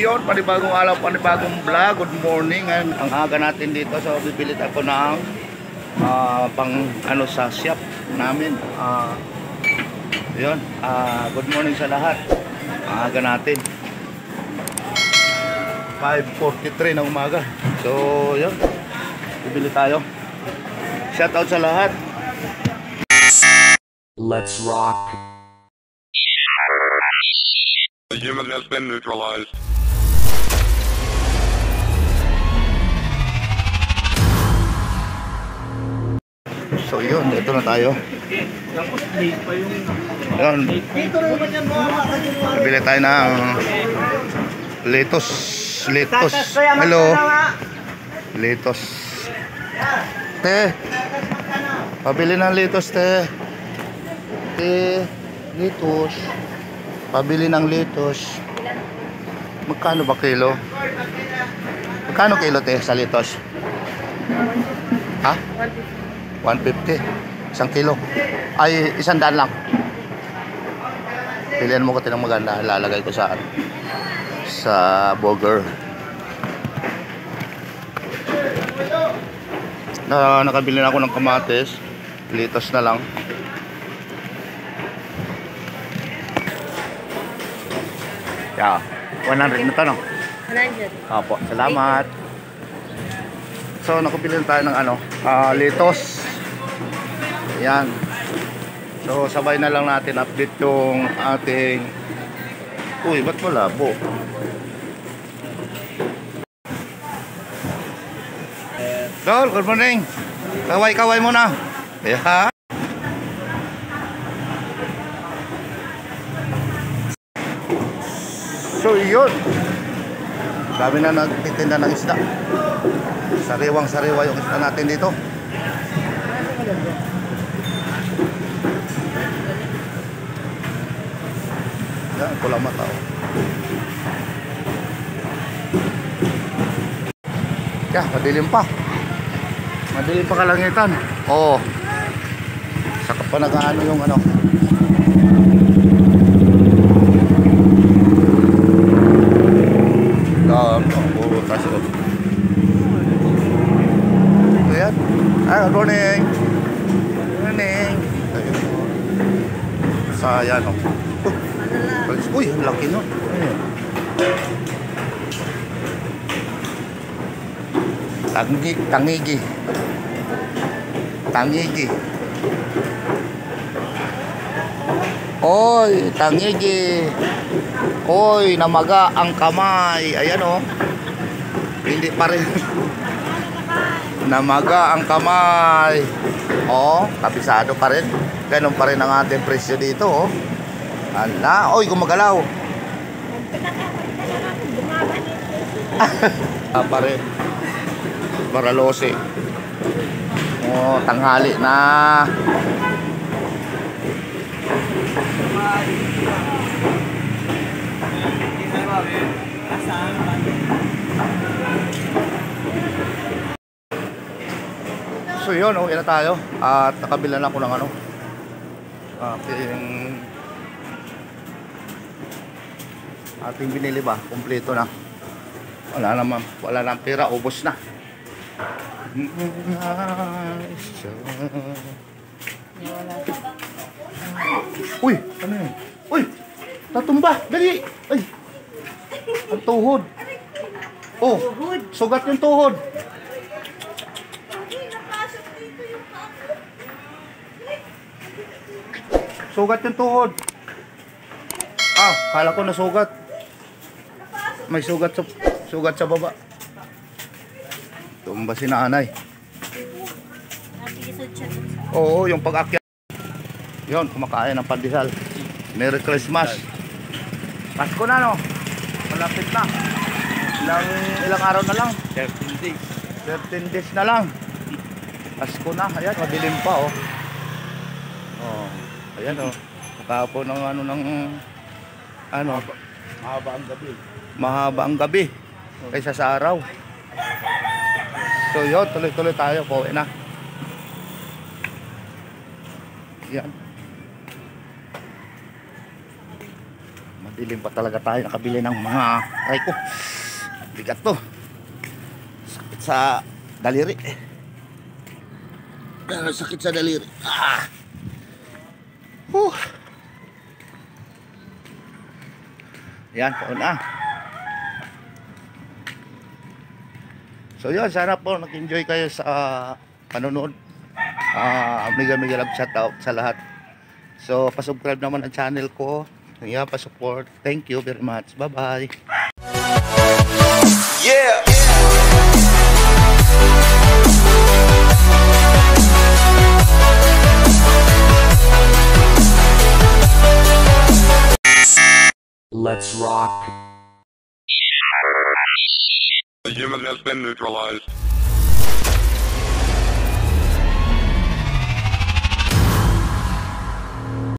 yun, panibagong araw, panibagong vlog. Good morning. Ang aga natin dito. So bibilit ako ng pang ano sa shop namin. Yun, good morning sa lahat. Ang aga natin 5:43 ng umaga. So yun, bibili tayo. Shout out sa lahat. Let's rock. The human has been neutralized. So yun, dito na tayo. Yun, bibili tayo ng lettuce. Hello. Lettuce. Te, pabili ng lettuce, te. Lettuce. Pabili ng lettuce. Magkano ba kilo? Magkano kilo, te, sa lettuce? Ha? 150. 1 kilo. Ay, 100 lang. Pilihan mo ko ng maganda. Lalagay ko sa burger. Nakabili na ako ng kamatis. Lettuce na lang. Yeah, 100 na to, no? 100. Opo, salamat. So, nakabili na tayo ng lettuce. Yan. So, sabay na lang natin update yung ating... Uy, ba't malabo? Dol, good morning. Kaway-kaway muna. Yeah. So yun, dami na nagtitinda ng isda. Sariwang-sariwa yung isda natin dito. Yan, kulang mata. Kaya, madilim pa. Madilim pa kalangitan. Oo. Saka pa nag-ano yung ano. Ayan. Good morning. Good morning. Sayang, no? Uy, laki, no? Tangigi. Oy, tangigi. Oy, namaga ang kamay. Ayan, oh. Hindi pa rin. Namaga ang kamay. Oh, kabisado pa rin. Ganun pa rin ang ating presyo dito, oh. Ala, oy, gumagalaw. Pa rin. Baralose. Oh, tanghali na. So yun, uwi na tayo. At nakabila na ako ng ating binili ba, kompleto na. Wala nang pera, ubos na. Uy, ano yun? Uy, tatumba, dali. Ay, ang tuhod. Oh, sugat yung tuhod. Sugat yung tuhod. Kala ko nasugat. May sugat sa baba. Tumba si nanay. Oo, yung pag-akyat. Yun, kumakain ng pandesal. Merry Christmas. Pasko na, no? Malapit na. Ilang araw na lang? 13 days. 13 days na lang. Pasko na. Ayan, madilim pa, oh. Oh. Ayan, oh. Kahapon ng mahaba ang gabi. Mahaba ang gabi kaysa sa araw. So yun, tuloy-tuloy tayo. Pauwi na. Yan. Dilim pa talaga tayo nakabili ng mga aray ko. Bigat to. Sakit sa daliri. Sakit sa daliri. Yan, pauna. So yun, sana po nag-enjoy kayo sa panonood. Mega love shoutout sa lahat. So, pasubscribe naman ang channel ko. Yeah, pa-support. Thank you very much. Bye-bye. Yeah! Let's rock. The human has been neutralized.